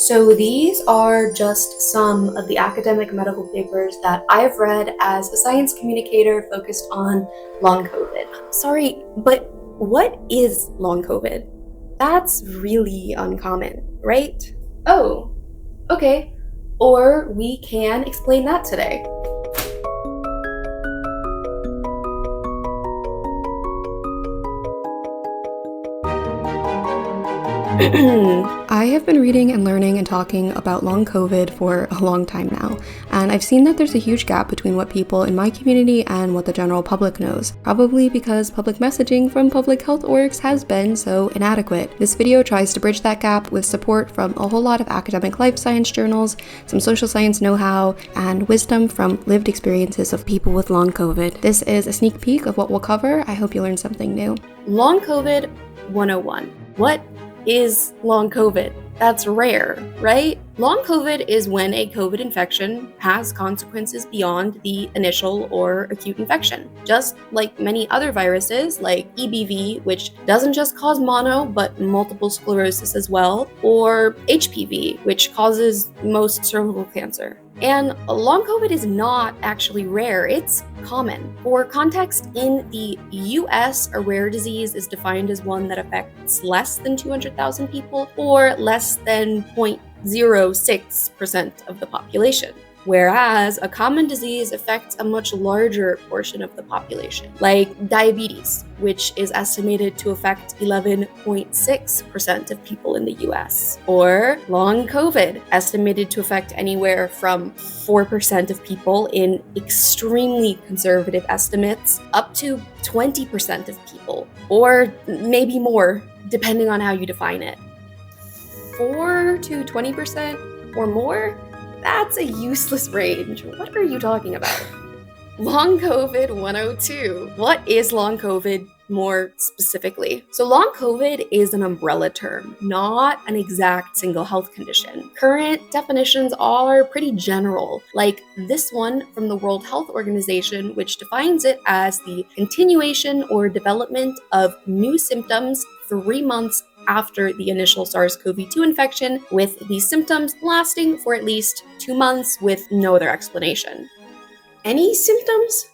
So these are just some of the academic medical papers that I've read as a science communicator focused on long COVID. Sorry, but what is long COVID? That's really uncommon, right? Oh, okay. Or we can explain that today. I have been reading and learning and talking about long COVID for a long time now, and I've seen that there's a huge gap between what people in my community and what the general public knows, probably because public messaging from public health orgs has been so inadequate. This video tries to bridge that gap with support from a whole lot of academic life science journals, some social science know-how, and wisdom from lived experiences of people with long COVID. This is a sneak peek of what we'll cover. I hope you learned something new. Long COVID 101. What is long COVID? That's rare, right? Long COVID is when a COVID infection has consequences beyond the initial or acute infection. Just like many other viruses, like EBV, which doesn't just cause mono, but multiple sclerosis as well, or HPV, which causes most cervical cancer. And long COVID is not actually rare, it's common. For context, in the US, a rare disease is defined as one that affects less than 200,000 people or less than 0.06% of the population. Whereas a common disease affects a much larger portion of the population, like diabetes, which is estimated to affect 11.6% of people in the US, or long COVID, estimated to affect anywhere from 4% of people in extremely conservative estimates, up to 20% of people, or maybe more, depending on how you define it. 4 to 20% or more? That's a useless range. What are you talking about? Long COVID 102. What is long COVID more specifically? So long COVID is an umbrella term, not an exact single health condition. Current definitions are pretty general, like this one from the World Health Organization, which defines it as the continuation or development of new symptoms 3 months after the initial SARS-CoV-2 infection, with these symptoms lasting for at least 2 months with no other explanation. Any symptoms?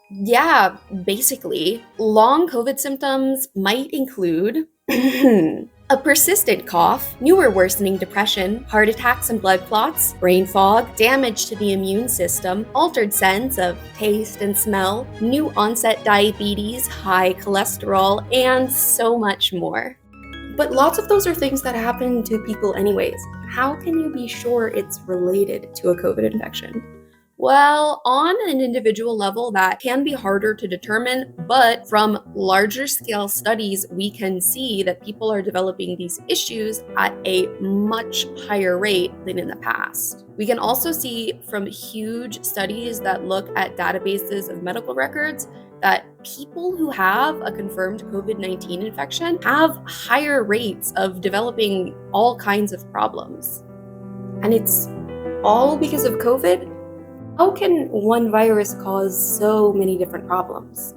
Yeah, basically. Long COVID symptoms might include a persistent cough, new or worsening depression, heart attacks and blood clots, brain fog, damage to the immune system, altered sense of taste and smell, new onset diabetes, high cholesterol, and so much more. But lots of those are things that happen to people anyways. How can you be sure it's related to a COVID infection? Well, on an individual level, that can be harder to determine, but from larger scale studies, we can see that people are developing these issues at a much higher rate than in the past. We can also see from huge studies that look at databases of medical records that people who have a confirmed COVID-19 infection have higher rates of developing all kinds of problems. And it's all because of COVID? How can one virus cause so many different problems?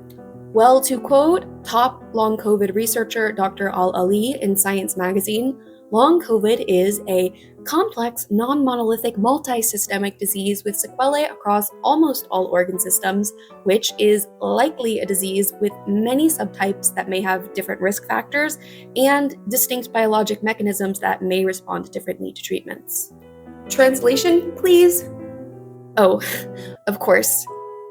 Well, to quote top long COVID researcher Dr. Al-Ali in Science magazine, long COVID is a complex, non-monolithic, multi-systemic disease with sequelae across almost all organ systems, which is likely a disease with many subtypes that may have different risk factors and distinct biologic mechanisms that may respond differently to treatments. Translation, please? Oh, of course.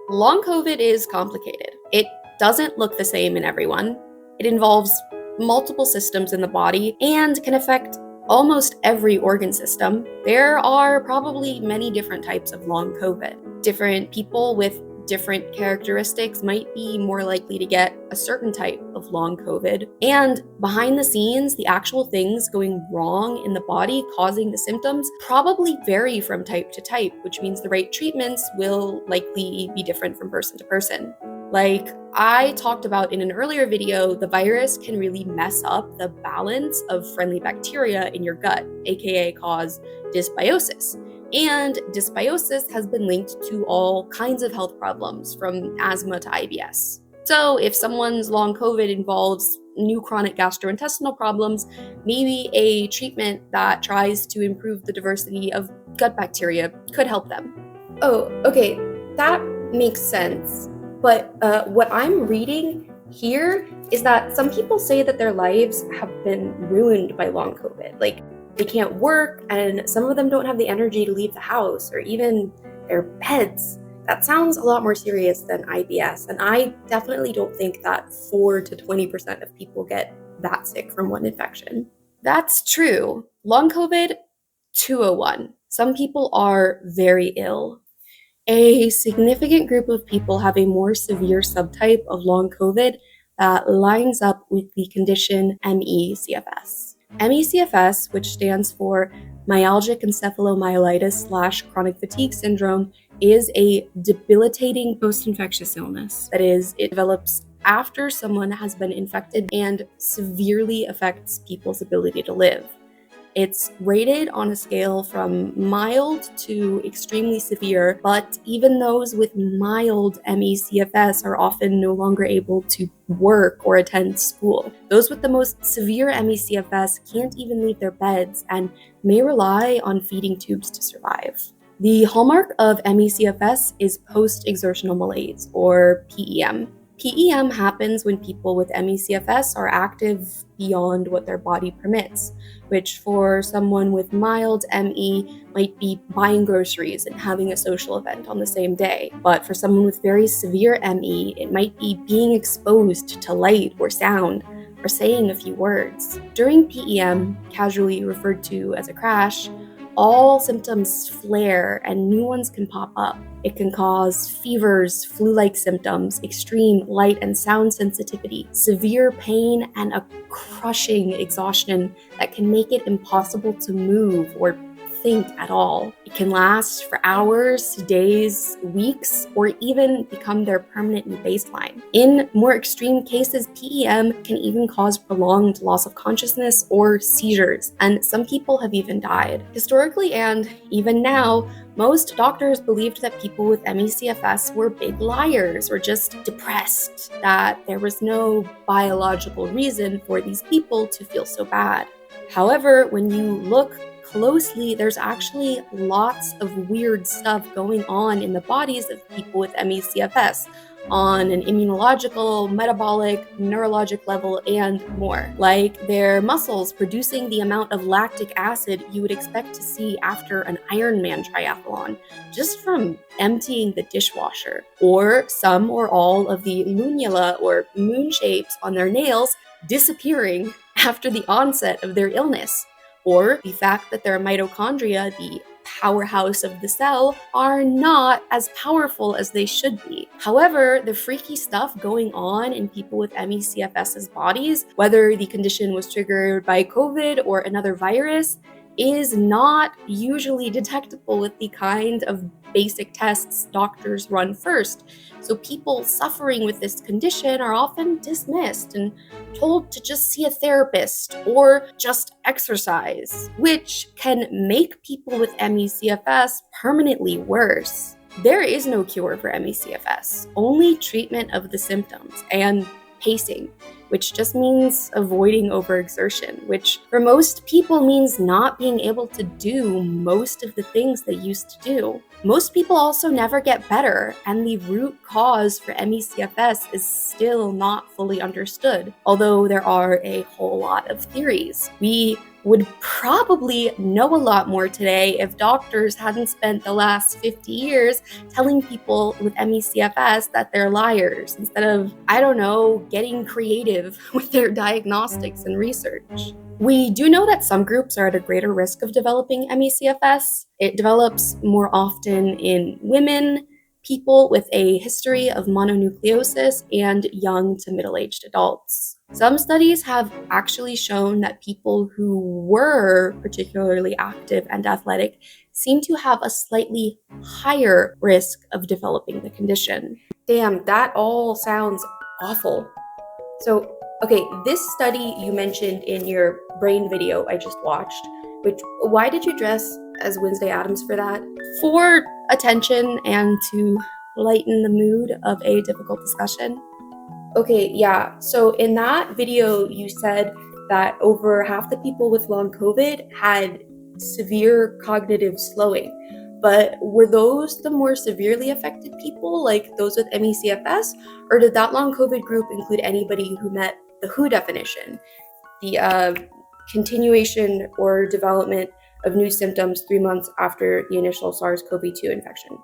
Long COVID is complicated. It doesn't look the same in everyone. It involves multiple systems in the body and can affect almost every organ system. There are probably many different types of long COVID. Different people with different characteristics might be more likely to get a certain type of long COVID. And behind the scenes, the actual things going wrong in the body causing the symptoms probably vary from type to type, which means the right treatments will likely be different from person to person. Like I talked about in an earlier video, the virus can really mess up the balance of friendly bacteria in your gut, aka cause dysbiosis. And dysbiosis has been linked to all kinds of health problems, from asthma to IBS. So if someone's long COVID involves new chronic gastrointestinal problems, maybe a treatment that tries to improve the diversity of gut bacteria could help them. Oh, okay, that makes sense. But what I'm reading here is that some people say that their lives have been ruined by long COVID. Like, they can't work, and some of them don't have the energy to leave the house or even their beds. That sounds a lot more serious than IBS, and I definitely don't think that 4 to 20% of people get that sick from one infection. That's true. Long COVID, 201. Some people are very ill. A significant group of people have a more severe subtype of long COVID that lines up with the condition ME/CFS. ME/CFS, which stands for myalgic encephalomyelitis / chronic fatigue syndrome, is a debilitating post-infectious illness. That is, it develops after someone has been infected and severely affects people's ability to live. It's rated on a scale from mild to extremely severe, but even those with mild ME/CFS are often no longer able to work or attend school. Those with the most severe ME/CFS can't even leave their beds and may rely on feeding tubes to survive. The hallmark of ME/CFS is post-exertional malaise, or PEM. PEM happens when people with ME/CFS are active beyond what their body permits, which for someone with mild ME might be buying groceries and having a social event on the same day. But for someone with very severe ME, it might be being exposed to light or sound or saying a few words. During PEM, casually referred to as a crash, all symptoms flare and new ones can pop up. It can cause fevers, flu-like symptoms, extreme light and sound sensitivity, severe pain, and a crushing exhaustion that can make it impossible to move or think at all. It can last for hours, days, weeks, or even become their permanent new baseline. In more extreme cases, PEM can even cause prolonged loss of consciousness or seizures, and some people have even died. Historically, and even now, most doctors believed that people with ME/CFS were big liars or just depressed, that there was no biological reason for these people to feel so bad. However, when you look closely, there's actually lots of weird stuff going on in the bodies of people with ME/CFS on an immunological, metabolic, neurologic level, and more. Like their muscles producing the amount of lactic acid you would expect to see after an Ironman triathlon, just from emptying the dishwasher. Or some or all of the lunula or moon shapes on their nails disappearing after the onset of their illness. Or the fact that their mitochondria, the powerhouse of the cell, are not as powerful as they should be. However, the freaky stuff going on in people with ME/CFS's bodies, whether the condition was triggered by COVID or another virus, is not usually detectable with the kind of basic tests doctors run first. So people suffering with this condition are often dismissed and told to just see a therapist or just exercise, which can make people with ME/CFS permanently worse. There is no cure for ME/CFS, only treatment of the symptoms and pacing, which just means avoiding overexertion, which for most people means not being able to do most of the things they used to do. Most people also never get better, and the root cause for ME/CFS is still not fully understood, although there are a whole lot of theories. We would probably know a lot more today if doctors hadn't spent the last 50 years telling people with ME/CFS that they're liars, instead of, getting creative with their diagnostics and research. We do know that some groups are at a greater risk of developing ME/CFS. It develops more often in women, people with a history of mononucleosis, and young to middle-aged adults. Some studies have actually shown that people who were particularly active and athletic seem to have a slightly higher risk of developing the condition. Damn, that all sounds awful. So, okay, this study you mentioned in your brain video I just watched, why did you dress as Wednesday Addams for that? For attention and to lighten the mood of a difficult discussion. Okay, yeah. So in that video, you said that over half the people with long COVID had severe cognitive slowing. But were those the more severely affected people, like those with ME/CFS, or did that long COVID group include anybody who met the WHO definition, the continuation or development of new symptoms 3 months after the initial SARS-CoV-2 infection?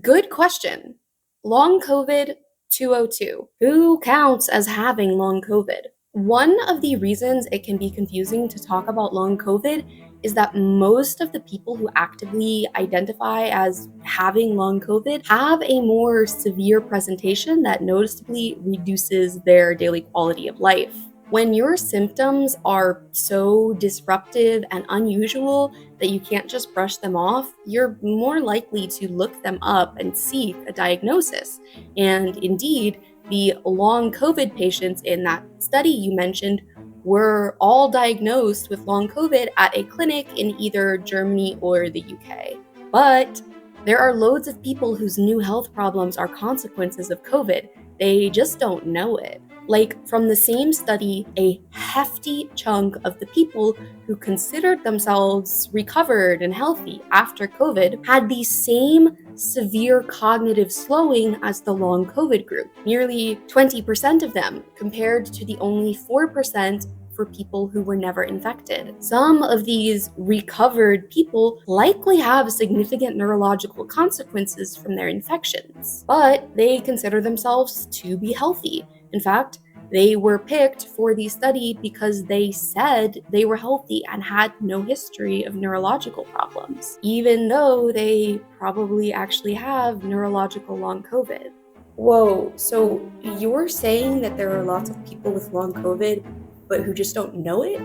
Good question. Long COVID 202. Who counts as having long COVID? One of the reasons it can be confusing to talk about long COVID is that most of the people who actively identify as having long COVID have a more severe presentation that noticeably reduces their daily quality of life. When your symptoms are so disruptive and unusual that you can't just brush them off, you're more likely to look them up and seek a diagnosis. And indeed, the long COVID patients in that study you mentioned were all diagnosed with long COVID at a clinic in either Germany or the UK. But there are loads of people whose new health problems are consequences of COVID. They just don't know it. Like, from the same study, a hefty chunk of the people who considered themselves recovered and healthy after COVID had the same severe cognitive slowing as the long COVID group, nearly 20% of them, compared to the only 4% for people who were never infected. Some of these recovered people likely have significant neurological consequences from their infections, but they consider themselves to be healthy. In fact, they were picked for the study because they said they were healthy and had no history of neurological problems, even though they probably actually have neurological long COVID. Whoa, so you're saying that there are lots of people with long COVID, but who just don't know it?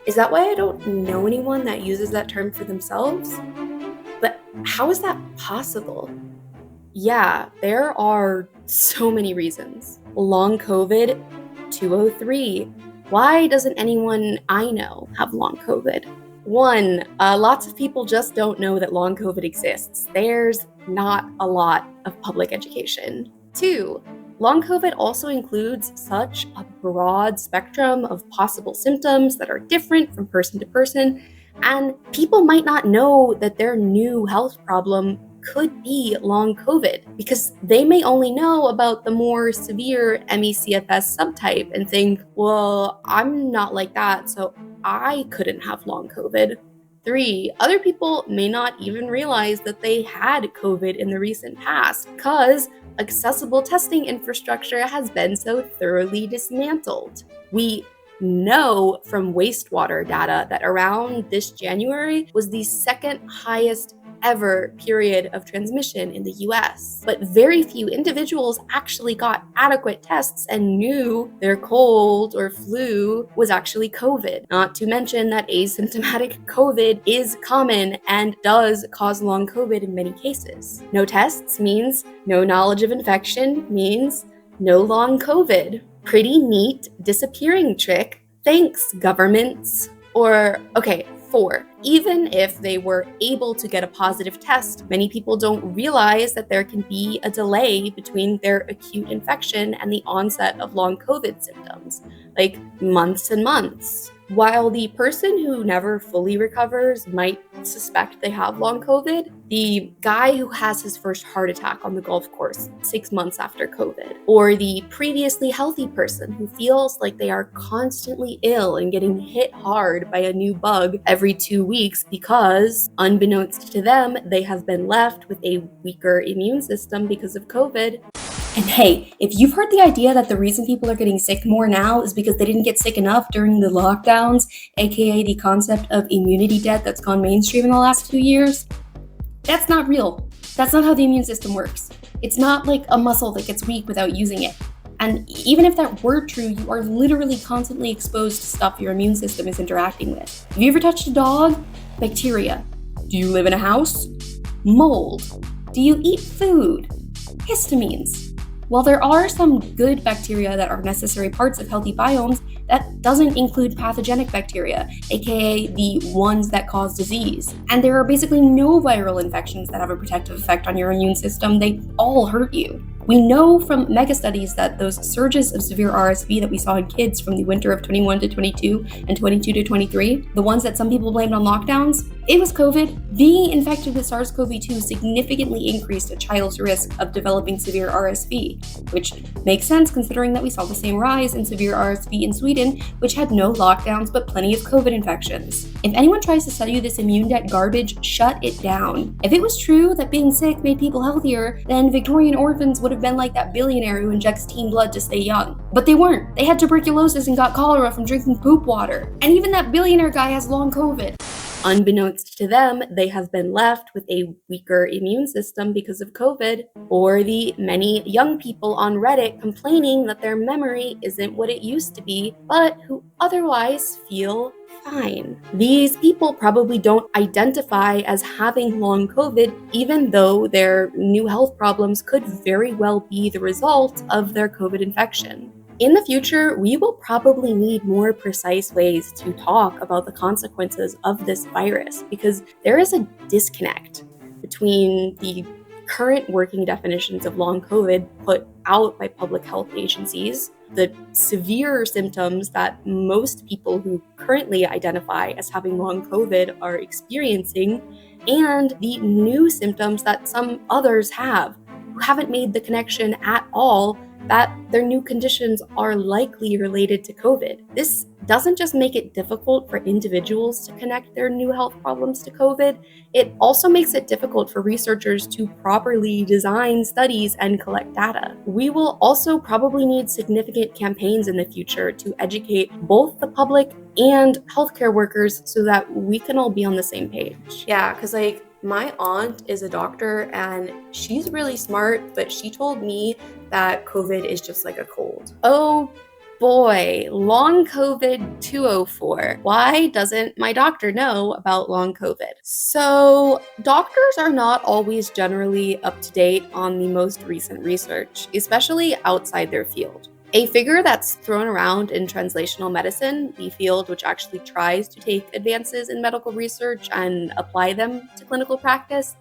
Is that why I don't know anyone that uses that term for themselves? But how is that possible? Yeah, there are so many reasons. Long COVID 203. Why doesn't anyone I know have long COVID? One, lots of people just don't know that long COVID exists. There's not a lot of public education. Two, long COVID also includes such a broad spectrum of possible symptoms that are different from person to person, and people might not know that their new health problem could be long COVID because they may only know about the more severe ME/CFS subtype and think, well, I'm not like that, so I couldn't have long COVID. 3, other people may not even realize that they had COVID in the recent past because accessible testing infrastructure has been so thoroughly dismantled. We know from wastewater data that around this January was the second highest ever period of transmission in the US. But very few individuals actually got adequate tests and knew their cold or flu was actually COVID. Not to mention that asymptomatic COVID is common and does cause long COVID in many cases. No tests means no knowledge of infection means no long COVID. Pretty neat disappearing trick. Thanks, governments. Or, okay, 4, even if they were able to get a positive test, many people don't realize that there can be a delay between their acute infection and the onset of long COVID symptoms, like months and months. While the person who never fully recovers might suspect they have long COVID, the guy who has his first heart attack on the golf course 6 months after COVID, or the previously healthy person who feels like they are constantly ill and getting hit hard by a new bug every 2 weeks because, unbeknownst to them, they have been left with a weaker immune system because of COVID. And hey, if you've heard the idea that the reason people are getting sick more now is because they didn't get sick enough during the lockdowns, aka the concept of immunity debt that's gone mainstream in the last 2 years, that's not real. That's not how the immune system works. It's not like a muscle that gets weak without using it. And even if that were true, you are literally constantly exposed to stuff your immune system is interacting with. Have you ever touched a dog? Bacteria. Do you live in a house? Mold. Do you eat food? Histamines. While there are some good bacteria that are necessary parts of healthy biomes, that doesn't include pathogenic bacteria, aka the ones that cause disease. And there are basically no viral infections that have a protective effect on your immune system. They all hurt you. We know from mega studies that those surges of severe RSV that we saw in kids from the winter of 21 to 22 and 22 to 23, the ones that some people blamed on lockdowns, it was COVID. Being infected with SARS-CoV-2 significantly increased a child's risk of developing severe RSV, which makes sense considering that we saw the same rise in severe RSV in Sweden, which had no lockdowns but plenty of COVID infections. If anyone tries to sell you this immune debt garbage, shut it down. If it was true that being sick made people healthier, then Victorian orphans would have been like that billionaire who injects teen blood to stay young. But they weren't. They had tuberculosis and got cholera from drinking poop water. And even that billionaire guy has long COVID. Unbeknownst to them, they have been left with a weaker immune system because of COVID, or the many young people on Reddit complaining that their memory isn't what it used to be, but who otherwise feel fine. These people probably don't identify as having long COVID, even though their new health problems could very well be the result of their COVID infection. In the future, we will probably need more precise ways to talk about the consequences of this virus because there is a disconnect between the current working definitions of long COVID put out by public health agencies, the severe symptoms that most people who currently identify as having long COVID are experiencing, and the new symptoms that some others have who haven't made the connection at all that their new conditions are likely related to COVID. This doesn't just make it difficult for individuals to connect their new health problems to COVID, it also makes it difficult for researchers to properly design studies and collect data. We will also probably need significant campaigns in the future to educate both the public and healthcare workers so that we can all be on the same page. Yeah, because my aunt is a doctor and she's really smart, but she told me that COVID is just like a cold. Oh boy, long COVID 204. Why doesn't my doctor know about long COVID? So, doctors are not always generally up to date on the most recent research, especially outside their field. A figure that's thrown around in translational medicine, the field which actually tries to take advances in medical research and apply them to clinical practice,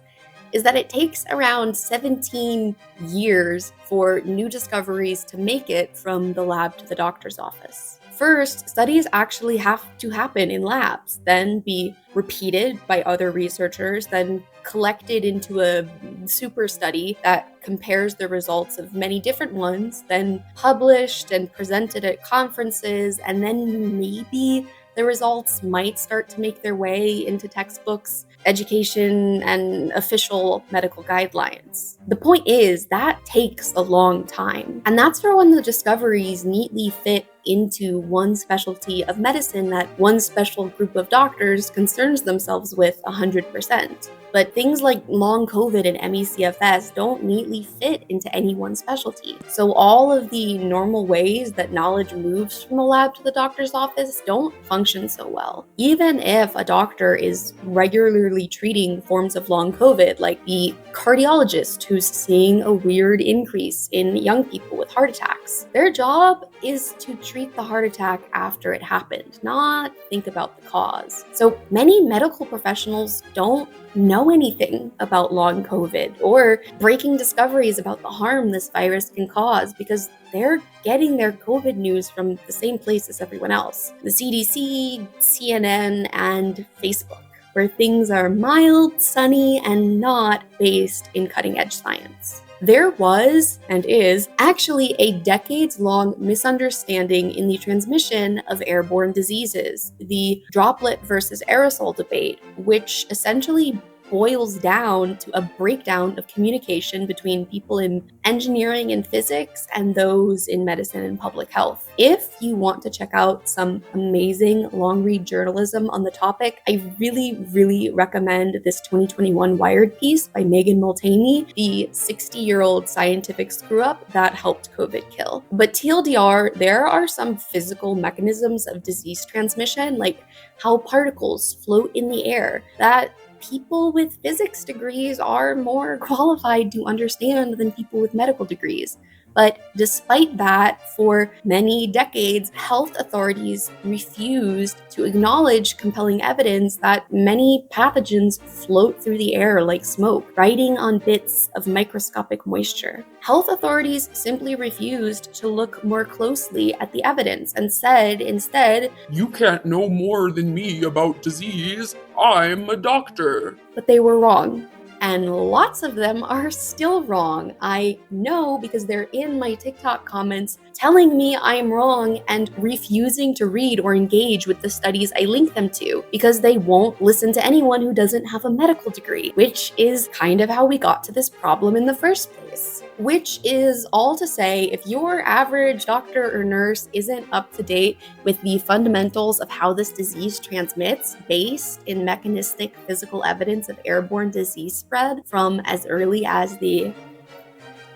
is that it takes around 17 years for new discoveries to make it from the lab to the doctor's office. First, studies actually have to happen in labs, then be repeated by other researchers, then collected into a super study that compares the results of many different ones, then published and presented at conferences, and then maybe the results might start to make their way into textbooks, education, and official medical guidelines. The point is that takes a long time. And that's for when the discoveries neatly fit into one specialty of medicine that one special group of doctors concerns themselves with 100%. But things like long COVID and ME/CFS don't neatly fit into any one specialty. So all of the normal ways that knowledge moves from the lab to the doctor's office don't function so well. Even if a doctor is regularly treating forms of long COVID, like the cardiologist who's seeing a weird increase in young people with heart attacks, their job is to treat the heart attack after it happened, not think about the cause. So many medical professionals don't know anything about long COVID or breaking discoveries about the harm this virus can cause because they're getting their COVID news from the same place as everyone else. The CDC, CNN, and Facebook, where things are mild, sunny, and not based in cutting-edge science. There was, and is, actually a decades-long misunderstanding in the transmission of airborne diseases, the droplet versus aerosol debate, which essentially boils down to a breakdown of communication between people in engineering and physics and those in medicine and public health. If you want to check out some amazing long-read journalism on the topic, I really recommend this 2021 Wired piece by Megan Multaney, the 60-year-old scientific screw-up that helped COVID kill. But TLDR, there are some physical mechanisms of disease transmission, like how particles float in the air, that people with physics degrees are more qualified to understand than people with medical degrees. But despite that, for many decades, health authorities refused to acknowledge compelling evidence that many pathogens float through the air like smoke, riding on bits of microscopic moisture. Health authorities simply refused to look more closely at the evidence and said instead, "You can't know more than me about disease. I'm a doctor." But they were wrong. And lots of them are still wrong. I know because they're in my TikTok comments telling me I'm wrong and refusing to read or engage with the studies I link them to because they won't listen to anyone who doesn't have a medical degree, which is kind of how we got to this problem in the first place. Which is all to say, if your average doctor or nurse isn't up to date with the fundamentals of how this disease transmits based in mechanistic physical evidence of airborne disease spread from as early as the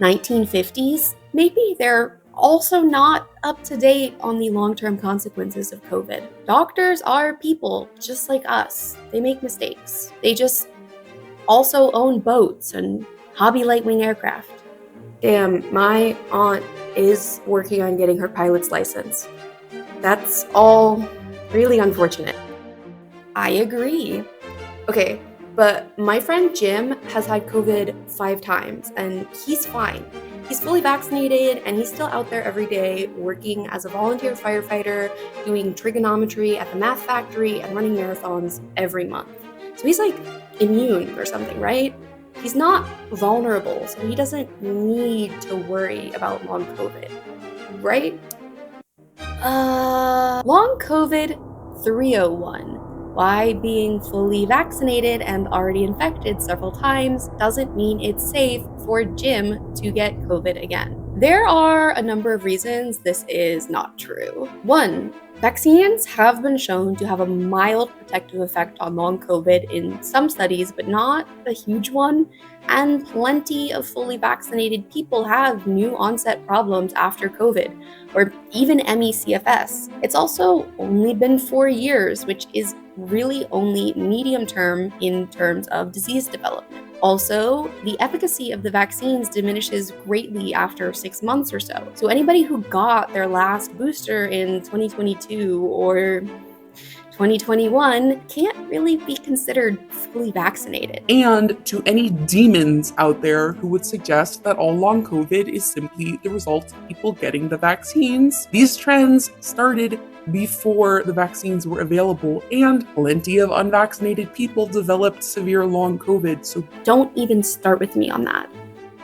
1950s, maybe they're also not up to date on the long-term consequences of COVID. Doctors are people just like us. They make mistakes. They just also own boats and hobby light-wing aircraft. Damn, my aunt is working on getting her pilot's license. That's all really unfortunate. I agree. Okay, but my friend Jim has had COVID 5 times and he's fine. He's fully vaccinated and he's still out there every day working as a volunteer firefighter, doing trigonometry at the math factory and running marathons every month. So he's like immune or something, right? He's not vulnerable, so he doesn't need to worry about long COVID, right? Long COVID 301. Why being fully vaccinated and already infected several times doesn't mean it's safe for Jim to get COVID again. There are a number of reasons this is not true. 1. Vaccines have been shown to have a mild protective effect on long COVID in some studies, but not a huge one. And plenty of fully vaccinated people have new onset problems after COVID, or even ME/CFS. It's also only been 4 years, which is really only medium term in terms of disease development. Also, the efficacy of the vaccines diminishes greatly after 6 months or so. So anybody who got their last booster in 2022 or 2021 can't really be considered fully vaccinated. And to any demons out there who would suggest that all long COVID is simply the result of people getting the vaccines, these trends started before the vaccines were available, and plenty of unvaccinated people developed severe long COVID, so don't even start with me on that.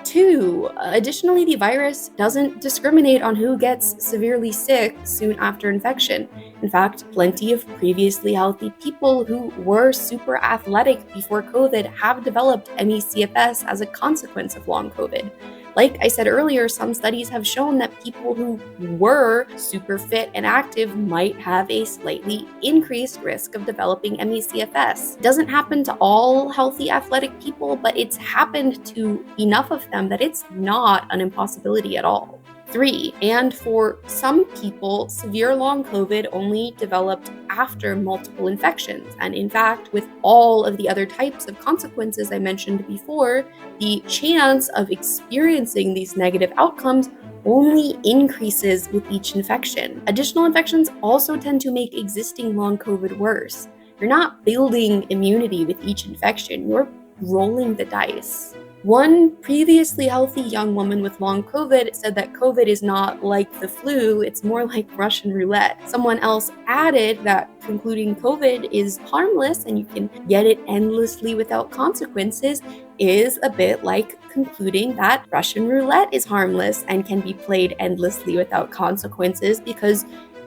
2, additionally, the virus doesn't discriminate on who gets severely sick soon after infection. In fact, plenty of previously healthy people who were super athletic before COVID have developed ME/CFS as a consequence of long COVID. Like I said earlier, some studies have shown that people who were super fit and active might have a slightly increased risk of developing ME/CFS. It doesn't happen to all healthy athletic people, but it's happened to enough of them that it's not an impossibility at all. 3, and for some people, severe long COVID only developed after multiple infections. And in fact, with all of the other types of consequences I mentioned before, the chance of experiencing these negative outcomes only increases with each infection. Additional infections also tend to make existing long COVID worse. You're not building immunity with each infection, you're rolling the dice. One previously healthy young woman with long COVID said that COVID is not like the flu, it's more like Russian roulette. Someone else added that concluding COVID is harmless and you can get it endlessly without consequences is a bit like concluding that Russian roulette is harmless and can be played endlessly without consequences because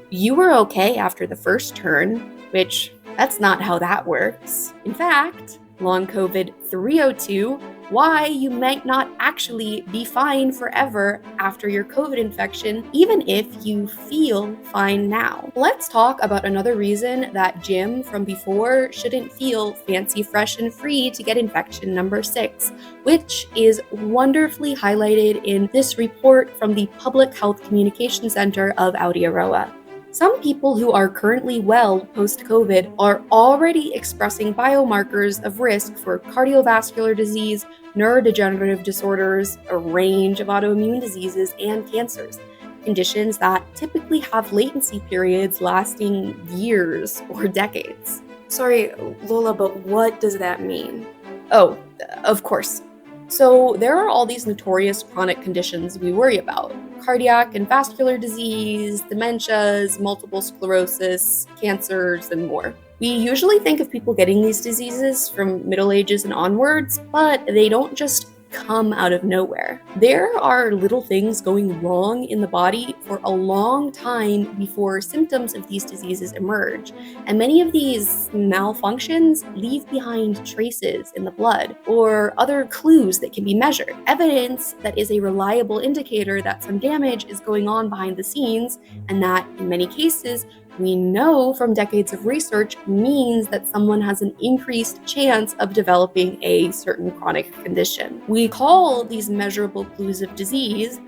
you were okay after the first turn, which that's not how that works. In fact, long COVID 302, why you might not actually be fine forever after your COVID infection, even if you feel fine now. Let's talk about another reason that Jim from before shouldn't feel fancy, fresh, and free to get infection number 6, which is wonderfully highlighted in this report from the Public Health Communication Center of Aotearoa. Some people who are currently well post-COVID are already expressing biomarkers of risk for cardiovascular disease, neurodegenerative disorders, a range of autoimmune diseases, and cancers, conditions that typically have latency periods lasting years or decades. Sorry, Lola, but what does that mean? Oh, of course. So there are all these notorious chronic conditions we worry about: cardiac and vascular disease, dementias, multiple sclerosis, cancers, and more. We usually think of people getting these diseases from Middle Ages and onwards, but they don't just come out of nowhere. There are little things going wrong in the body for a long time before symptoms of these diseases emerge, and many of these malfunctions leave behind traces in the blood or other clues that can be measured, evidence that is a reliable indicator that some damage is going on behind the scenes, and that in many cases we know from decades of research means that someone has an increased chance of developing a certain chronic condition. We call these measurable clues of disease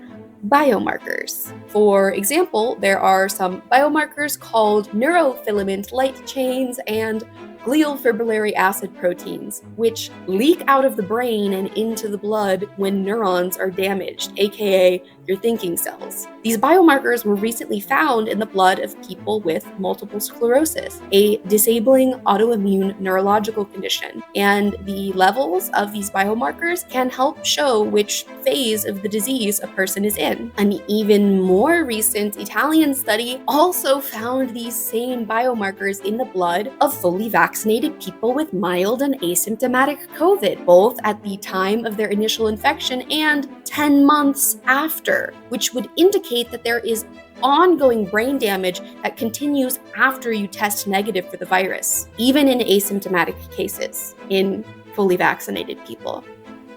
biomarkers. For example, there are some biomarkers called neurofilament light chains and glial fibrillary acid proteins, which leak out of the brain and into the blood when neurons are damaged, aka your thinking cells. These biomarkers were recently found in the blood of people with multiple sclerosis, a disabling autoimmune neurological condition, and the levels of these biomarkers can help show which phase of the disease a person is in. An even more recent Italian study also found these same biomarkers in the blood of fully vaccinated people with mild and asymptomatic COVID, both at the time of their initial infection and 10 months after, which would indicate that there is ongoing brain damage that continues after you test negative for the virus, even in asymptomatic cases in fully vaccinated people.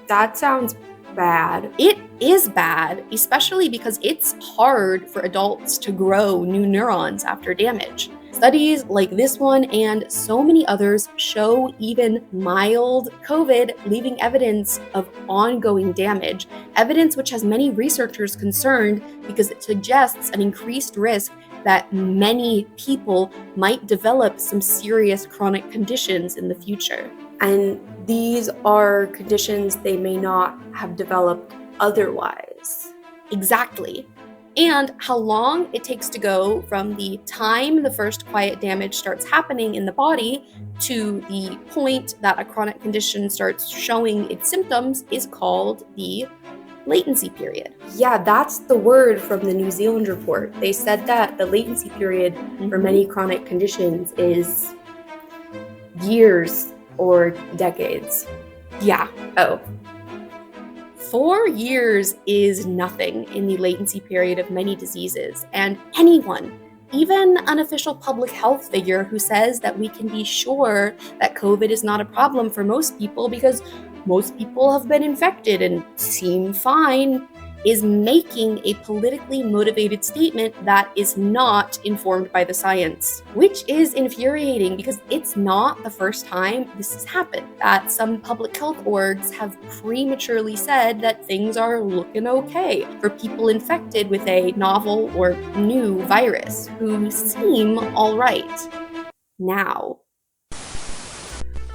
That sounds bad. It is bad, especially because it's hard for adults to grow new neurons after damage. Studies like this one and so many others show even mild COVID leaving evidence of ongoing damage, evidence which has many researchers concerned because it suggests an increased risk that many people might develop some serious chronic conditions in the future. And these are conditions they may not have developed otherwise. Exactly. And how long it takes to go from the time the first quiet damage starts happening in the body to the point that a chronic condition starts showing its symptoms is called the latency period. Yeah, that's the word from the New Zealand report. They said that the latency period for many chronic conditions is years or decades. Yeah. Oh. 4 years is nothing in the latency period of many diseases, and anyone, even an official public health figure who says that we can be sure that COVID is not a problem for most people because most people have been infected and seem fine, is making a politically motivated statement that is not informed by the science, which is infuriating because it's not the first time this has happened, that some public health orgs have prematurely said that things are looking okay for people infected with a novel or new virus who seem all right. Now,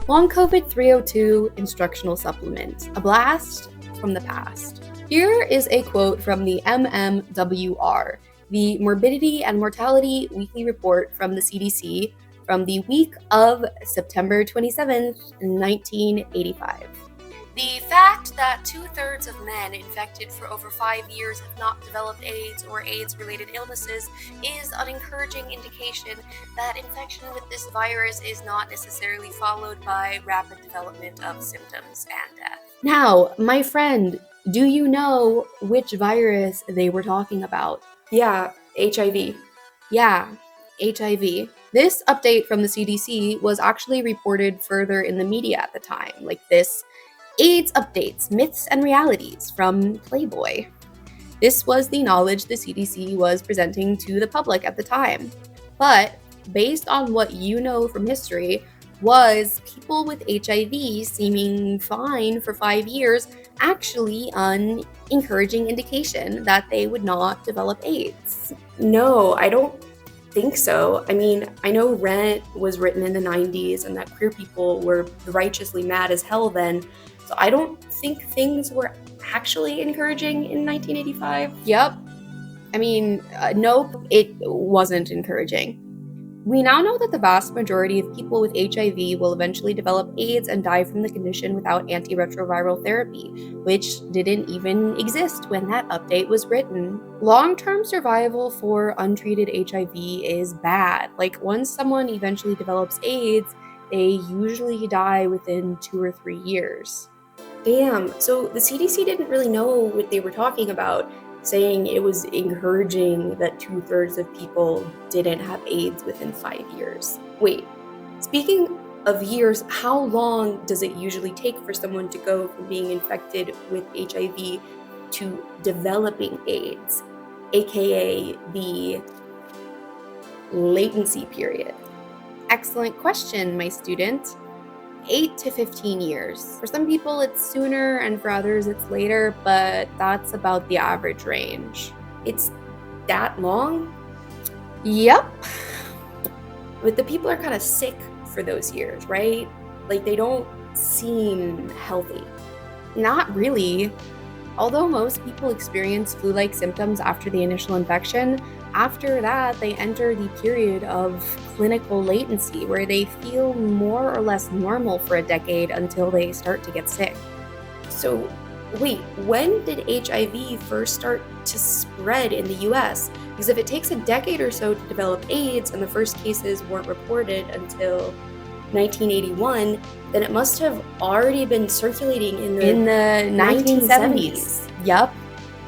Long COVID 302 Instructional Supplement, a blast from the past. Here is a quote from the MMWR, the Morbidity and Mortality Weekly Report from the CDC from the week of September 27th, 1985. The fact that 2/3 of men infected for over 5 years have not developed AIDS or AIDS-related illnesses is an encouraging indication that infection with this virus is not necessarily followed by rapid development of symptoms and death. Now, my friend, do you know which virus they were talking about? Yeah, HIV. Yeah, HIV. This update from the CDC was actually reported further in the media at the time, like this AIDS Updates, Myths and Realities from Playboy. This was the knowledge the CDC was presenting to the public at the time. But based on what you know from history, was people with HIV seeming fine for 5 years actually an encouraging indication that they would not develop AIDS? No, I don't think so. I mean, I know Rent was written in the 90s and that queer people were righteously mad as hell then, so I don't think things were actually encouraging in 1985. Yep. I mean, nope, it wasn't encouraging. We now know that the vast majority of people with HIV will eventually develop AIDS and die from the condition without antiretroviral therapy, which didn't even exist when that update was written. Long-term survival for untreated HIV is bad. Like, once someone eventually develops AIDS, they usually die within 2 or 3 years. Damn, so the CDC didn't really know what they were talking about, saying it was encouraging that 2/3 of people didn't have AIDS within 5 years. Wait, speaking of years, how long does it usually take for someone to go from being infected with HIV to developing AIDS, aka the latency period? Excellent question, my student. 8 to 15 years. For some people, it's sooner, and for others, it's later, but that's about the average range. It's that long? Yep. But the people are kind of sick for those years, right? Like, they don't seem healthy. Not really. Although most people experience flu-like symptoms after the initial infection, after that, they enter the period of clinical latency where they feel more or less normal for a decade until they start to get sick. So, wait, when did HIV first start to spread in the US? Because if it takes a decade or so to develop AIDS and the first cases weren't reported until 1981, then it must have already been circulating in the 1970s. Yup.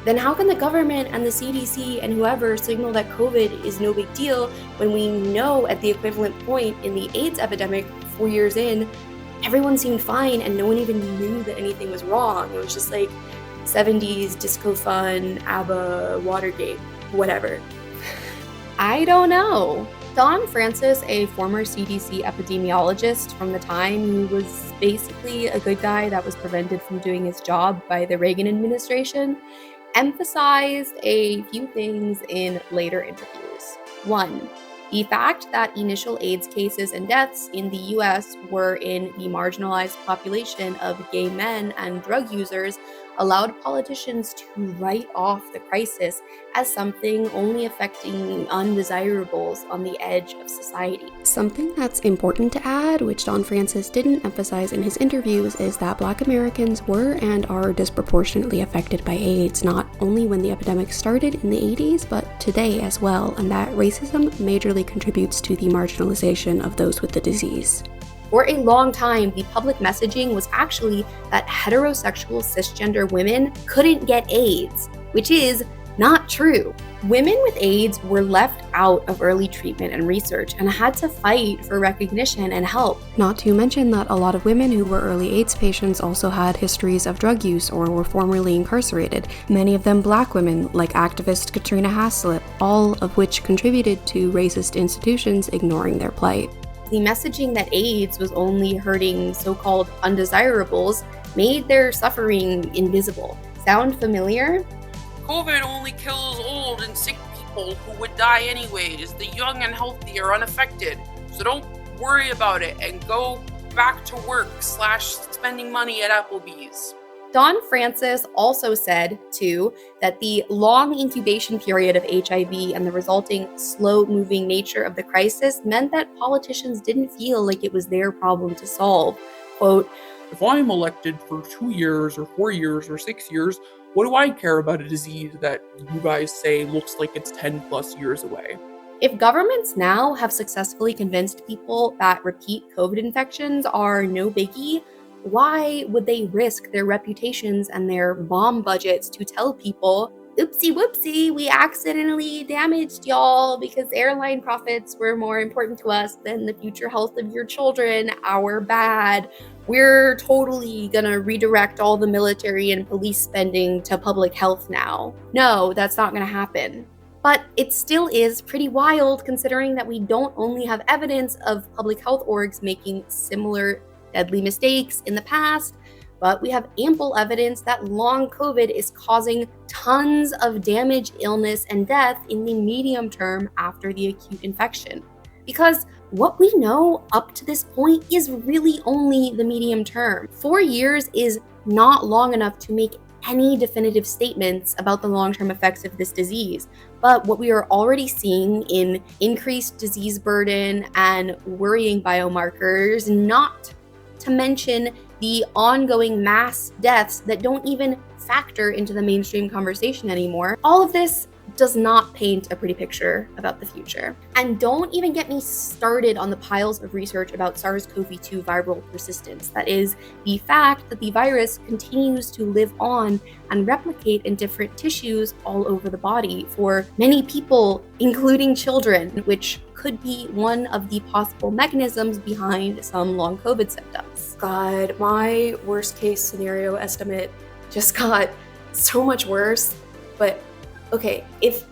Then how can the government and the CDC and whoever signal that COVID is no big deal when we know at the equivalent point in the AIDS epidemic 4 years in, everyone seemed fine and no one even knew that anything was wrong? It was just like 70s, disco fun, ABBA, Watergate, whatever. I don't know. Don Francis, a former CDC epidemiologist from the time, who was basically a good guy that was prevented from doing his job by the Reagan administration, emphasized a few things in later interviews. 1. The fact that initial AIDS cases and deaths in the US were in the marginalized population of gay men and drug users allowed politicians to write off the crisis as something only affecting undesirables on the edge of society. Something that's important to add, which Don Francis didn't emphasize in his interviews, is that Black Americans were and are disproportionately affected by AIDS, not only when the epidemic started in the 80s, but today as well, and that racism majorly contributes to the marginalization of those with the disease. For a long time, the public messaging was actually that heterosexual cisgender women couldn't get AIDS, which is not true. Women with AIDS were left out of early treatment and research and had to fight for recognition and help. Not to mention that a lot of women who were early AIDS patients also had histories of drug use or were formerly incarcerated, many of them Black women, like activist Katrina Haslip, all of which contributed to racist institutions ignoring their plight. The messaging that AIDS was only hurting so-called undesirables made their suffering invisible. Sound familiar? COVID only kills old and sick people who would die anyways. The young and healthy are unaffected. So don't worry about it and go back to work / spending money at Applebee's. Don Francis also said, too, that the long incubation period of HIV and the resulting slow-moving nature of the crisis meant that politicians didn't feel like it was their problem to solve. Quote, If I'm elected for 2 years or 4 years or 6 years, what do I care about a disease that you guys say looks like it's 10 plus years away? If governments now have successfully convinced people that repeat COVID infections are no biggie, why would they risk their reputations and their bomb budgets to tell people, oopsie whoopsie, we accidentally damaged y'all because airline profits were more important to us than the future health of your children, our bad. We're totally gonna redirect all the military and police spending to public health now. No, that's not gonna happen. But it still is pretty wild considering that we don't only have evidence of public health orgs making similar deadly mistakes in the past, but we have ample evidence that long COVID is causing tons of damage, illness, and death in the medium term after the acute infection. Because what we know up to this point is really only the medium term. 4 years is not long enough to make any definitive statements about the long-term effects of this disease. But what we are already seeing in increased disease burden and worrying biomarkers, not to mention the ongoing mass deaths that don't even factor into the mainstream conversation anymore, all of this does not paint a pretty picture about the future. And don't even get me started on the piles of research about SARS-CoV-2 viral persistence. That is, the fact that the virus continues to live on and replicate in different tissues all over the body for many people, including children, which could be one of the possible mechanisms behind some long COVID symptoms. God, my worst case scenario estimate just got so much worse, but okay, if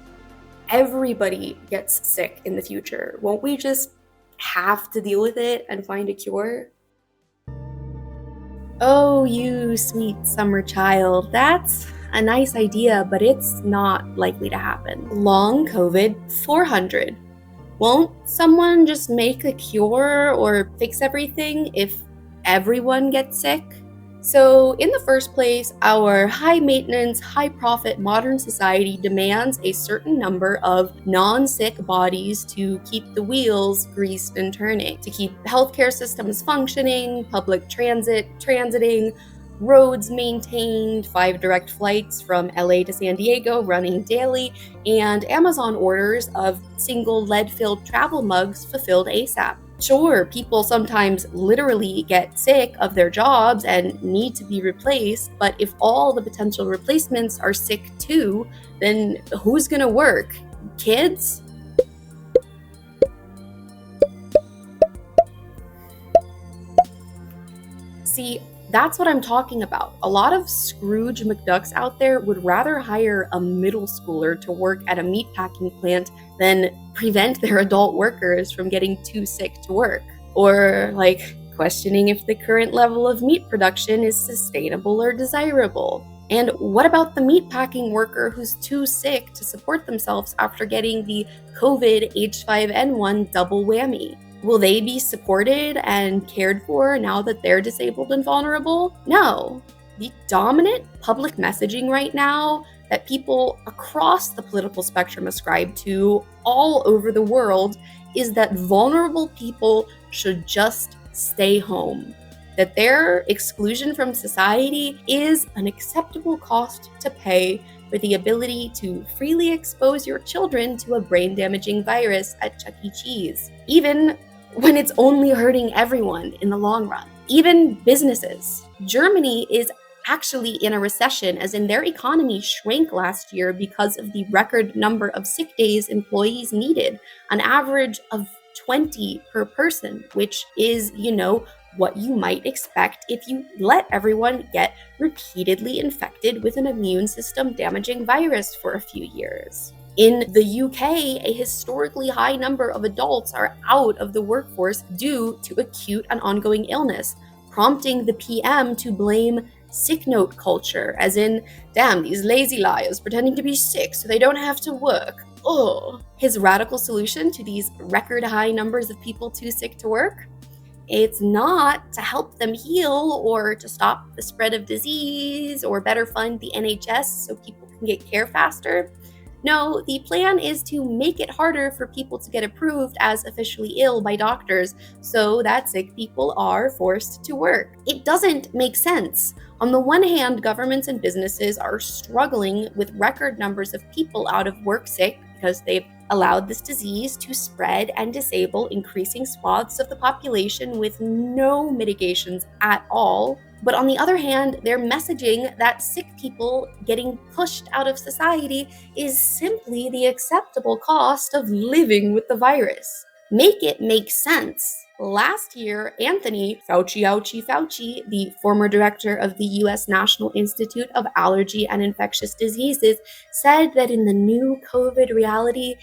everybody gets sick in the future, won't we just have to deal with it and find a cure? Oh, you sweet summer child, that's a nice idea, but it's not likely to happen. Long COVID 400. Won't someone just make a cure or fix everything if everyone gets sick? So in the first place, our high-maintenance, high-profit modern society demands a certain number of non-sick bodies to keep the wheels greased and turning, to keep healthcare systems functioning, public transiting, roads maintained, 5 direct flights from LA to San Diego running daily, and Amazon orders of single lead-filled travel mugs fulfilled ASAP. Sure, people sometimes literally get sick of their jobs and need to be replaced, but if all the potential replacements are sick too, then who's gonna work? Kids? See, that's what I'm talking about. A lot of Scrooge McDucks out there would rather hire a middle schooler to work at a meatpacking plant than prevent their adult workers from getting too sick to work. Or, questioning if the current level of meat production is sustainable or desirable. And what about the meatpacking worker who's too sick to support themselves after getting the COVID H5N1 double whammy? Will they be supported and cared for now that they're disabled and vulnerable? No. The dominant public messaging right now that people across the political spectrum ascribe to all over the world is that vulnerable people should just stay home, that their exclusion from society is an acceptable cost to pay for the ability to freely expose your children to a brain-damaging virus at Chuck E. Cheese, even when it's only hurting everyone in the long run, even businesses. Germany is actually in a recession, as in their economy shrank last year because of the record number of sick days employees needed, an average of 20 per person, which is, what you might expect if you let everyone get repeatedly infected with an immune system damaging virus for a few years. In the UK, a historically high number of adults are out of the workforce due to acute and ongoing illness, prompting the PM to blame sick note culture, as in, damn, these lazy liars pretending to be sick so they don't have to work. Ugh. His radical solution to these record high numbers of people too sick to work? It's not to help them heal or to stop the spread of disease or better fund the NHS so people can get care faster. No, the plan is to make it harder for people to get approved as officially ill by doctors so that sick people are forced to work. It doesn't make sense. On the one hand, governments and businesses are struggling with record numbers of people out of work sick because they've allowed this disease to spread and disable increasing swaths of the population with no mitigations at all. But on the other hand, they're messaging that sick people getting pushed out of society is simply the acceptable cost of living with the virus. Make it make sense. Last year, Anthony Fauci, the former director of the US National Institute of Allergy and Infectious Diseases, said that in the new COVID reality,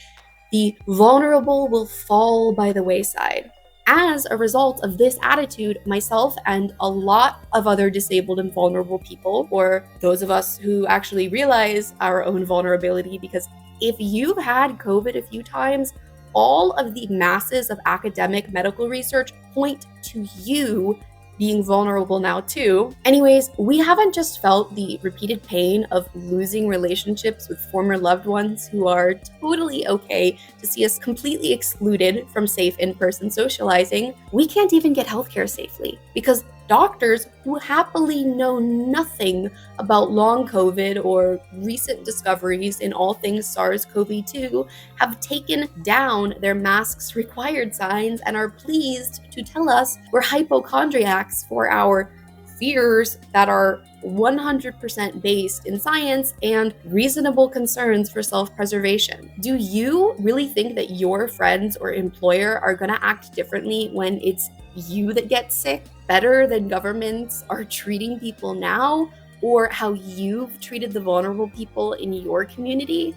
the vulnerable will fall by the wayside. As a result of this attitude, myself and a lot of other disabled and vulnerable people, or those of us who actually realize our own vulnerability, because if you've had COVID a few times, all of the masses of academic medical research point to you being vulnerable now too. Anyways, we haven't just felt the repeated pain of losing relationships with former loved ones who are totally okay to see us completely excluded from safe in-person socializing. We can't even get healthcare safely because doctors who happily know nothing about long COVID or recent discoveries in all things SARS-CoV-2 have taken down their masks required signs and are pleased to tell us we're hypochondriacs for our fears that are 100% based in science and reasonable concerns for self-preservation. Do you really think that your friends or employer are going to act differently when it's you that gets sick, better than governments are treating people now, or how you've treated the vulnerable people in your community?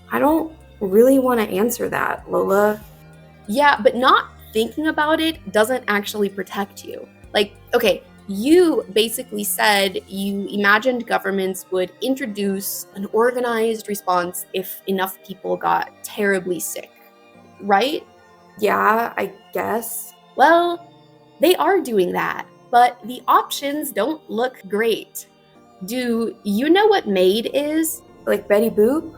I don't really want to answer that, Lola. Yeah, but not thinking about it doesn't actually protect you. Like, okay, you basically said you imagined governments would introduce an organized response if enough people got terribly sick, right? Yeah, I guess. Well, they are doing that, but the options don't look great. Do you know what MAID is? Like Betty Boop?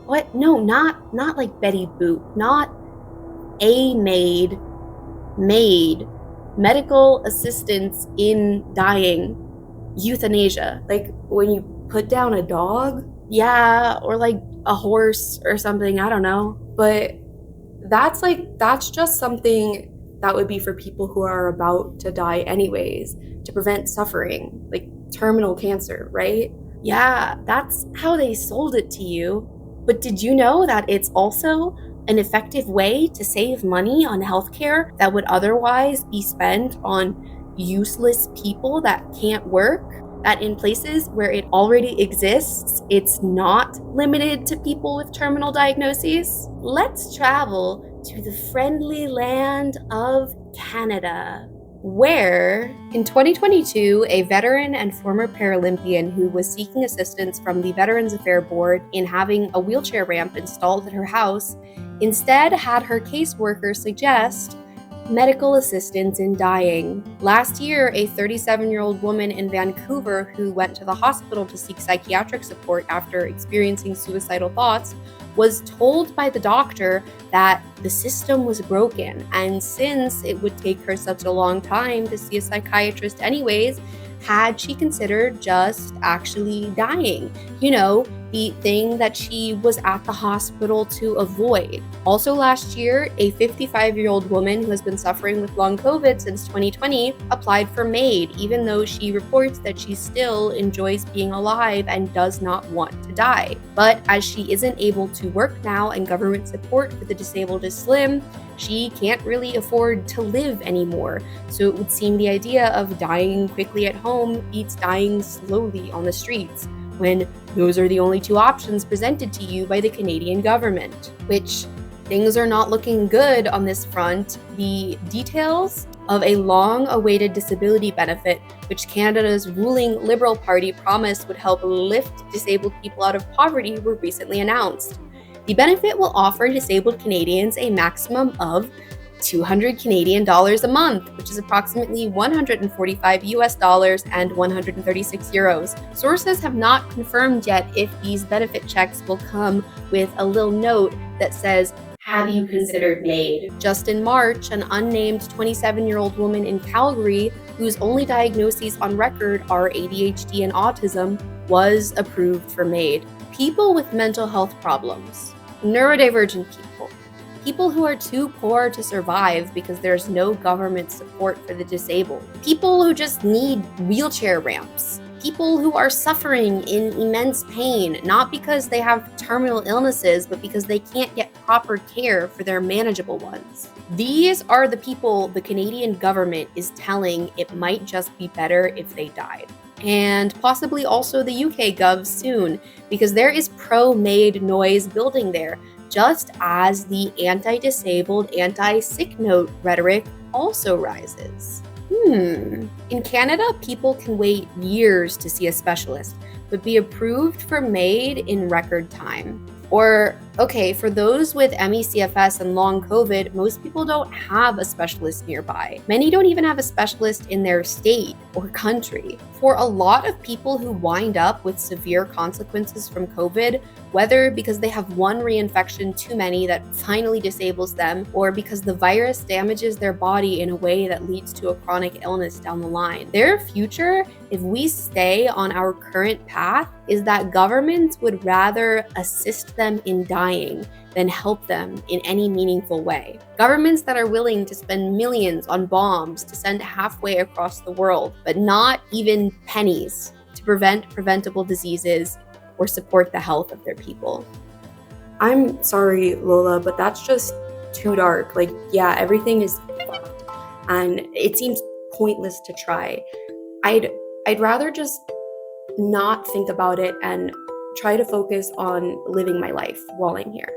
What? No, not like Betty Boop, not a maid, MAID, medical assistance in dying, euthanasia. Like when you put down a dog? Yeah, or like a horse or something, I don't know. But that's just something that would be for people who are about to die anyways, to prevent suffering, like terminal cancer, right? Yeah, that's how they sold it to you. But did you know that it's also an effective way to save money on healthcare that would otherwise be spent on useless people that can't work? That in places where it already exists, it's not limited to people with terminal diagnoses? Let's travel to the friendly land of Canada, where in 2022, a veteran and former Paralympian who was seeking assistance from the Veterans Affairs Board in having a wheelchair ramp installed at her house, instead had her caseworker suggest medical assistance in dying. Last year, a 37-year-old woman in Vancouver who went to the hospital to seek psychiatric support after experiencing suicidal thoughts was told by the doctor that the system was broken, and since it would take her such a long time to see a psychiatrist anyways, had she considered just actually dying? You know, the thing that she was at the hospital to avoid. Also last year, a 55-year-old woman who has been suffering with long COVID since 2020 applied for MAID, even though she reports that she still enjoys being alive and does not want to die. But as she isn't able to work now and government support for the disabled is slim, she can't really afford to live anymore. So it would seem the idea of dying quickly at home beats dying slowly on the streets, when those are the only two options presented to you by the Canadian government, which things are not looking good on this front. The details of a long-awaited disability benefit, which Canada's ruling Liberal Party promised would help lift disabled people out of poverty, were recently announced. The benefit will offer disabled Canadians a maximum of $200 Canadian a month, which is approximately $145 and 136 euros. Sources have not confirmed yet if these benefit checks will come with a little note that says, "Have you considered MAID?" Just in March, an unnamed 27-year-old woman in Calgary, whose only diagnoses on record are ADHD and autism, was approved for MAID. People with mental health problems, neurodivergent people who are too poor to survive because there's no government support for the disabled, people who just need wheelchair ramps, people who are suffering in immense pain, not because they have terminal illnesses, but because they can't get proper care for their manageable ones. These are the people the Canadian government is telling it might just be better if they died. And possibly also the UK Gov soon, because there is pro-MAID noise building there. just as the anti-disabled, anti-sick note rhetoric also rises. In Canada, people can wait years to see a specialist, but be approved for MAID in record time. Or, okay, for those with ME/CFS and long COVID, most people don't have a specialist nearby. Many don't even have a specialist in their state or country. For a lot of people who wind up with severe consequences from COVID, whether because they have one reinfection too many that finally disables them, or because the virus damages their body in a way that leads to a chronic illness down the line, their future, if we stay on our current path, is that governments would rather assist them in dying than help them in any meaningful way. Governments that are willing to spend millions on bombs to send halfway across the world, but not even pennies to prevent preventable diseases or support the health of their people. I'm sorry, Lola, but that's just too dark. Like, yeah, everything is fucked, and it seems pointless to try. I'd rather just not think about it and try to focus on living my life while I'm here.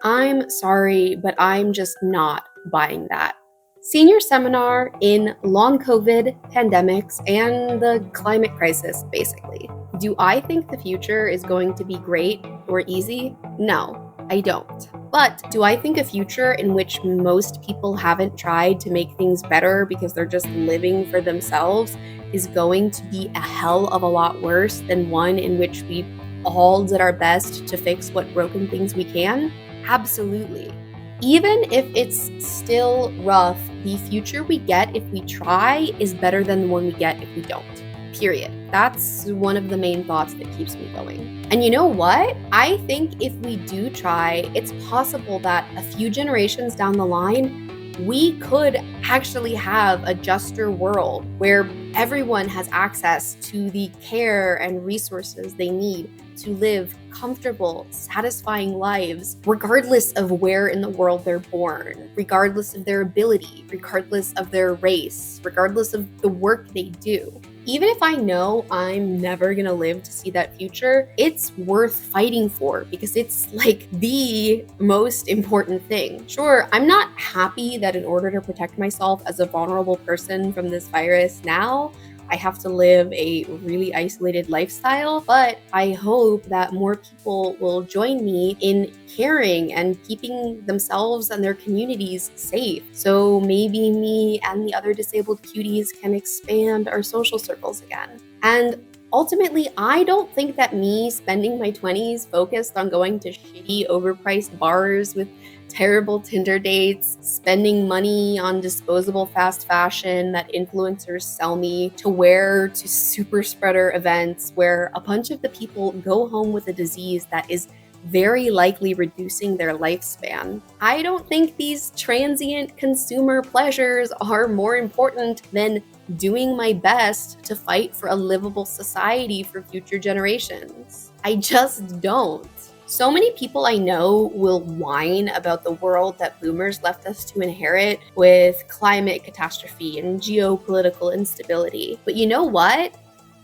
I'm sorry, but I'm just not buying that. Senior seminar in long COVID, pandemics, and the climate crisis, basically. Do I think the future is going to be great or easy? No, I don't. But do I think a future in which most people haven't tried to make things better because they're just living for themselves is going to be a hell of a lot worse than one in which we all did our best to fix what broken things we can? Absolutely. Even if it's still rough, the future we get if we try is better than the one we get if we don't. Period. That's one of the main thoughts that keeps me going. And you know what? I think if we do try, it's possible that a few generations down the line, we could actually have a juster world where everyone has access to the care and resources they need to live comfortable, satisfying lives, regardless of where in the world they're born, regardless of their ability, regardless of their race, regardless of the work they do. Even if I know I'm never gonna live to see that future, it's worth fighting for because it's like the most important thing. Sure, I'm not happy that in order to protect myself as a vulnerable person from this virus now, I have to live a really isolated lifestyle, but I hope that more people will join me in caring and keeping themselves and their communities safe. So maybe me and the other disabled cuties can expand our social circles again. And ultimately, I don't think that me spending my 20s focused on going to shitty, overpriced bars with terrible Tinder dates, spending money on disposable fast fashion that influencers sell me to wear to super spreader events where a bunch of the people go home with a disease that is very likely reducing their lifespan. I don't think these transient consumer pleasures are more important than doing my best to fight for a livable society for future generations. I just don't. So many people I know will whine about the world that boomers left us to inherit with climate catastrophe and geopolitical instability. But you know what?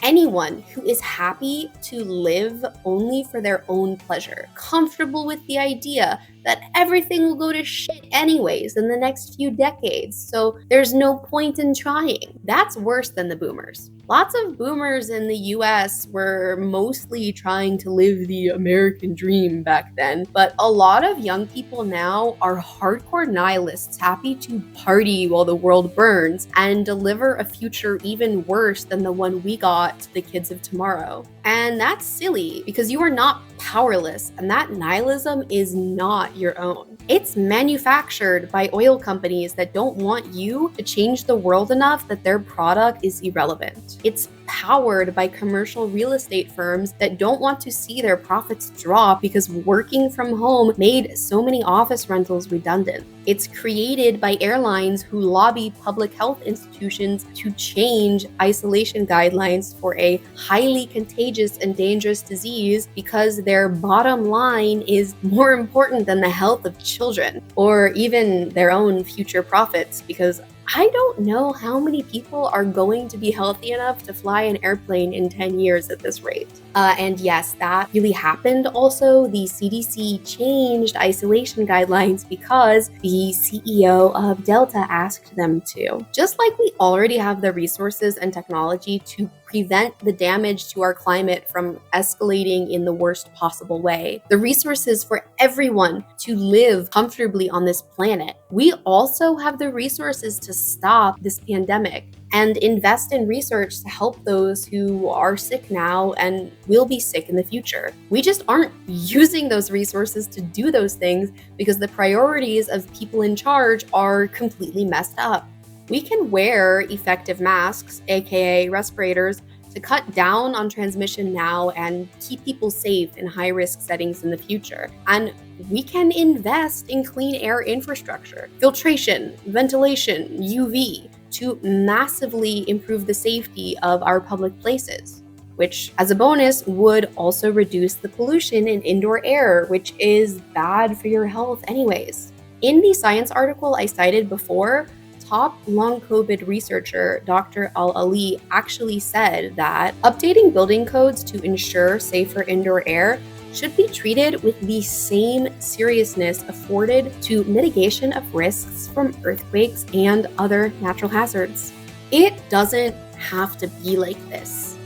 Anyone who is happy to live only for their own pleasure, comfortable with the idea that everything will go to shit anyways in the next few decades, so there's no point in trying. That's worse than the boomers. Lots of boomers in the US were mostly trying to live the American dream back then, but a lot of young people now are hardcore nihilists happy to party while the world burns and deliver a future even worse than the one we got to the kids of tomorrow. And that's silly because you are not powerless, and that nihilism is not your own. It's manufactured by oil companies that don't want you to change the world enough that their product is irrelevant. It's powered by commercial real estate firms that don't want to see their profits drop because working from home made so many office rentals redundant. It's created by airlines who lobby public health institutions to change isolation guidelines for a highly contagious and dangerous disease because their bottom line is more important than the health of children or even their own future profits, because I don't know how many people are going to be healthy enough to fly an airplane in 10 years at this rate. And yes, that really happened also. The CDC changed isolation guidelines because the CEO of Delta asked them to. Just like we already have the resources and technology to prevent the damage to our climate from escalating in the worst possible way, the resources for everyone to live comfortably on this planet, we also have the resources to stop this pandemic and invest in research to help those who are sick now and will be sick in the future. We just aren't using those resources to do those things because the priorities of people in charge are completely messed up. We can wear effective masks, aka respirators, to cut down on transmission now and keep people safe in high-risk settings in the future. And we can invest in clean air infrastructure, filtration, ventilation, UV, to massively improve the safety of our public places, which as a bonus would also reduce the pollution in indoor air, which is bad for your health anyways. In the science article I cited before, top long COVID researcher Dr. Al-Ali actually said that updating building codes to ensure safer indoor air should be treated with the same seriousness afforded to mitigation of risks from earthquakes and other natural hazards. It doesn't have to be like this.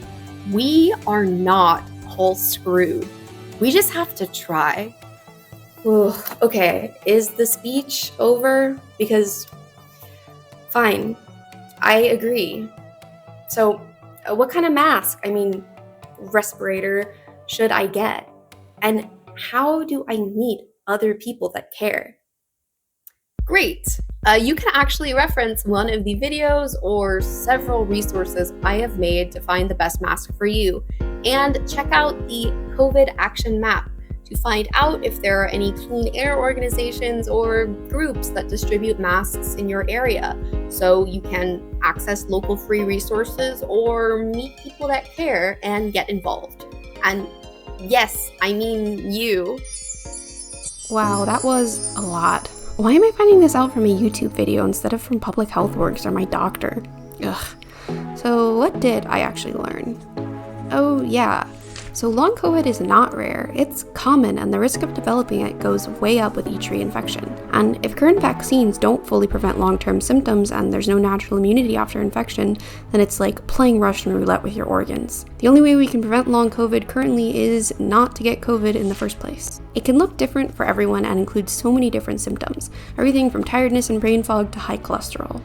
We are not all screwed. We just have to try. Ooh, okay, is the speech over? Because fine, I agree. So, what kind of mask, respirator, should I get? And how do I meet other people that care? Great. You can actually reference one of the videos or several resources I have made to find the best mask for you. And check out the COVID action map to find out if there are any clean air organizations or groups that distribute masks in your area, so you can access local free resources or meet people that care and get involved. And yes, I mean you. Wow, that was a lot. Why am I finding this out from a YouTube video instead of from Public Health Works or my doctor? Ugh. So what did I actually learn? Oh yeah. So long COVID is not rare, it's common, and the risk of developing it goes way up with each reinfection. And if current vaccines don't fully prevent long-term symptoms and there's no natural immunity after infection, then it's like playing Russian roulette with your organs. The only way we can prevent long COVID currently is not to get COVID in the first place. It can look different for everyone and include so many different symptoms, everything from tiredness and brain fog to high cholesterol.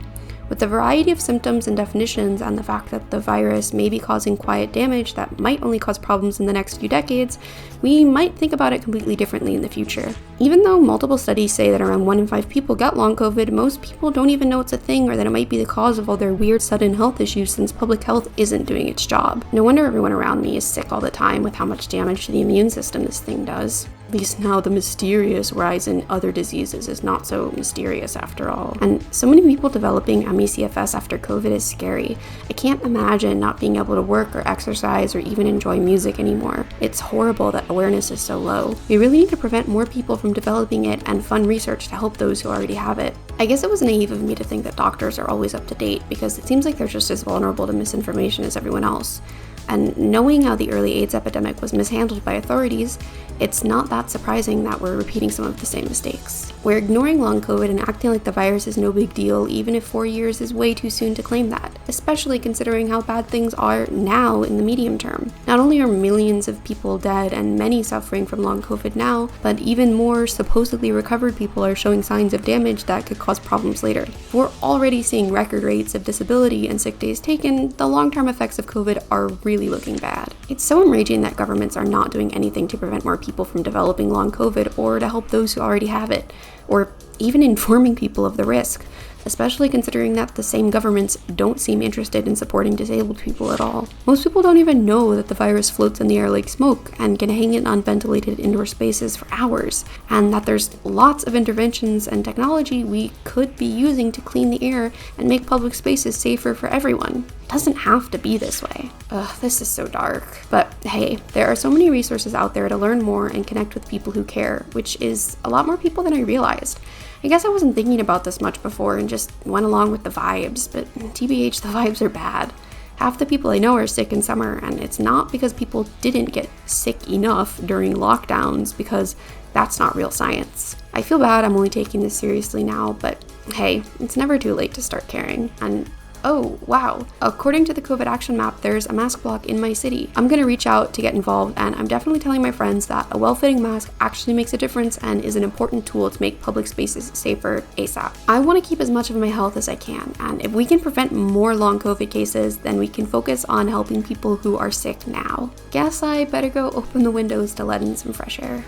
With the variety of symptoms and definitions and the fact that the virus may be causing quiet damage that might only cause problems in the next few decades, we might think about it completely differently in the future. Even though multiple studies say that around 1 in 5 people get long COVID, most people don't even know it's a thing or that it might be the cause of all their weird sudden health issues since public health isn't doing its job. No wonder everyone around me is sick all the time with how much damage to the immune system this thing does. At least now the mysterious rise in other diseases is not so mysterious after all. And so many people developing ME/CFS after COVID is scary. I can't imagine not being able to work or exercise or even enjoy music anymore. It's horrible that awareness is so low. We really need to prevent more people from developing it and fund research to help those who already have it. I guess it was naive of me to think that doctors are always up to date because it seems like they're just as vulnerable to misinformation as everyone else. And knowing how the early AIDS epidemic was mishandled by authorities, it's not that surprising that we're repeating some of the same mistakes. We're ignoring long COVID and acting like the virus is no big deal, even if 4 years is way too soon to claim that, especially considering how bad things are now in the medium term. Not only are millions of people dead and many suffering from long COVID now, but even more supposedly recovered people are showing signs of damage that could cause problems later. We're already seeing record rates of disability and sick days taken. The long-term effects of COVID are really looking bad. It's so enraging that governments are not doing anything to prevent more people from developing long COVID or to help those who already have it, or even informing people of the risk, especially considering that the same governments don't seem interested in supporting disabled people at all. Most people don't even know that the virus floats in the air like smoke and can hang in unventilated indoor spaces for hours, and that there's lots of interventions and technology we could be using to clean the air and make public spaces safer for everyone. It doesn't have to be this way. Ugh, this is so dark. But hey, there are so many resources out there to learn more and connect with people who care, which is a lot more people than I realized. I I guess I wasn't thinking about this much before and just went along with the vibes, but TBH, the vibes are bad. Half the people I know are sick in summer, and it's not because people didn't get sick enough during lockdowns, because that's not real science. I feel bad I'm only taking this seriously now, but hey, it's never too late to start caring. And oh, wow. According to the COVID action map, there's a mask block in my city. I'm gonna reach out to get involved, and I'm definitely telling my friends that a well-fitting mask actually makes a difference and is an important tool to make public spaces safer ASAP. I wanna keep as much of my health as I can, and if we can prevent more long COVID cases, then we can focus on helping people who are sick now. Guess I better go open the windows to let in some fresh air.